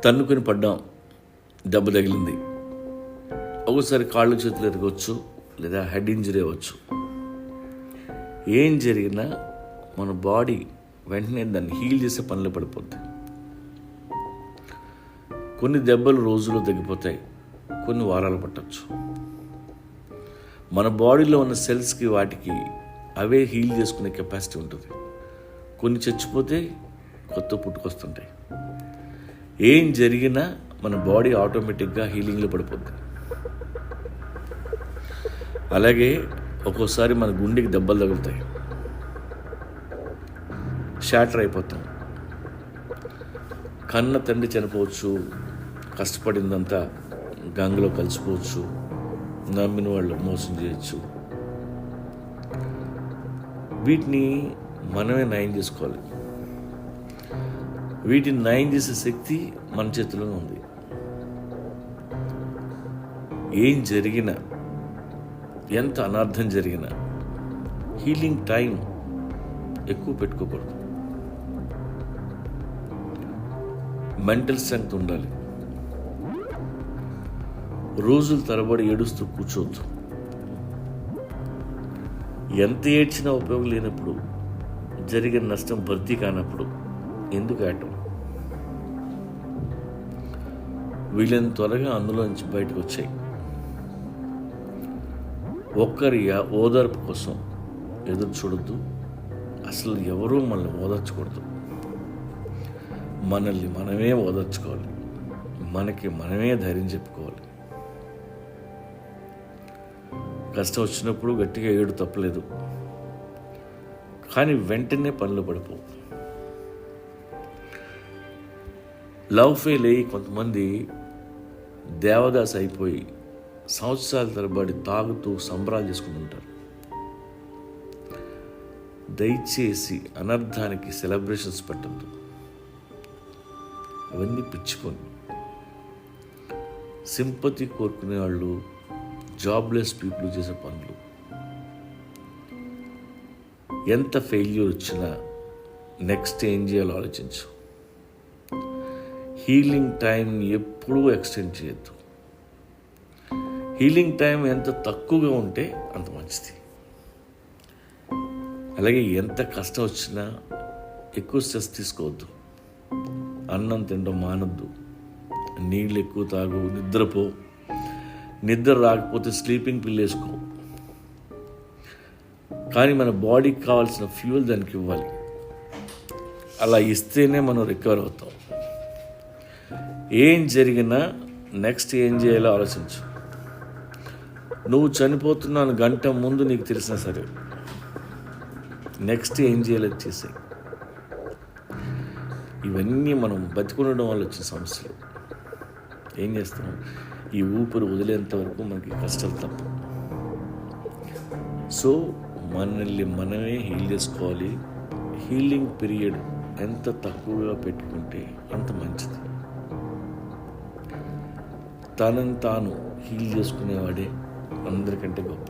తన్నుకొని పడ్డాం, దెబ్బ తగిలింది. ఒకసారి కాళ్ళు చేతులు ఎరగవచ్చు, లేదా హెడ్ ఇంజరీ అవ్వచ్చు. ఏం జరిగినా మన బాడీ వెంటనే దాన్ని హీల్ చేసే పనిలో పడిపోద్ది. కొన్ని దెబ్బలు రోజుల్లో తగ్గిపోతాయి, కొన్ని వారాలు పట్టచ్చు. మన బాడీలో ఉన్న సెల్స్కి వాటికి అవే హీల్ చేసుకునే కెపాసిటీ ఉంటుంది. కొన్ని చచ్చిపోతే కొత్త పుట్టుకొస్తుంటాయి. ఏం జరిగినా మన బాడీ ఆటోమేటిక్గా హీలింగ్లో పడిపోద్ది. అలాగే ఒక్కోసారి మన గుండెకి దెబ్బలు తగులుతాయి, షాటర్ అయిపోతాం. కన్న తండ్రి చనిపోవచ్చు, కష్టపడిందంతా గంగలో కలిసిపోవచ్చు, నమ్మిన వాళ్ళు మోసం చేయొచ్చు. వీటిని మనమే నయం చేసుకోవాలి. వీటిని నయం చేసే శక్తి మన చేతిలో ఉంది. ఏం జరిగినా, ఎంత అనర్థం జరిగినా హీలింగ్ టైం ఎక్కువ పెట్టుకోకూడదు. మెంటల్ స్ట్రెంగ్త్ ఉండాలి. రోజుల తరబడి ఏడుస్తూ కూర్చోవద్దు. ఎంత ఏడ్చినా ఉపయోగం లేనప్పుడు, జరిగిన నష్టం భర్తీ కానప్పుడు ఎందుకు ఆటం? వీళ్ళని త్వరగా అందులో నుంచి బయటకు వచ్చాయి. ఒక్కరి ఓదార్పు కోసం ఎదురు చూడొద్దు. అసలు ఎవరూ మనల్ని ఓదార్చకూడదు. మనల్ని మనమే ఓదార్చుకోవాలి. మనకి మనమే ధైర్యం చెప్పుకోవాలి. కష్టం వచ్చినప్పుడు గట్టిగా ఏడు తప్పలేదు, కానీ వెంటనే పనులు పడిపో. లవ్ ఫెయిల్ అయ్యి కొంతమంది దేవదాస్ అయిపోయి సంవత్సరాల తరబడి తాగుతూ సంబరాలు చేసుకుంటుంటారు. దయచేసి అనర్థానికి సెలబ్రేషన్స్ పెట్టద్దు. అవన్నీ పిచ్చిపోయి సింపతి కోరుకునే వాళ్ళు, జాబ్లెస్ పీపుల్ చేసే పనులు. ఎంత ఫెయిల్యూర్ వచ్చినా నెక్స్ట్ ఏం చేయాలో ఆలోచించు. హీలింగ్ టైం ఎప్పుడూ ఎక్స్టెండ్ చేయొద్దు. హీలింగ్ టైం ఎంత తక్కువగా ఉంటే అంత మంచిది. అలాగే ఎంత కష్టం వచ్చినా ఎక్కువ స్ట్రెస్ తీసుకోవద్దు. అన్నం తినడం మానద్దు. నీళ్ళు ఎక్కువ తాగు, నిద్రపో. నిద్ర రాకపోతే స్లీపింగ్ పిల్ వేసుకో. కానీ మన బాడీకి కావాల్సిన ఫ్యూయల్ దానికి ఇవ్వాలి. అలా ఇస్తేనే మనం రికవర్ అవుతాం. ఏం జరిగినా నెక్స్ట్ ఏం చేయాలో ఆలోచించు. నువ్వు చనిపోతున్నాను గంట ముందు నీకు తెలిసినా సరే, నెక్స్ట్ ఏం చేయాలో చేసే. ఇవన్నీ మనం బతికుండడం వల్ల వచ్చిన సమస్యలు. ఏం చేస్తాం? ఈ ఊపిరి వదిలేంత వరకు మనకి కష్టాలు తప్ప. సో మనల్ని మనమే హీల్ చేసుకోవాలి. హీలింగ్ పీరియడ్ ఎంత తక్కువగా పెట్టుకుంటే అంత మంచిది. తనని తాను హీల్ చేసుకునేవాడే అందరికంటే గొప్ప.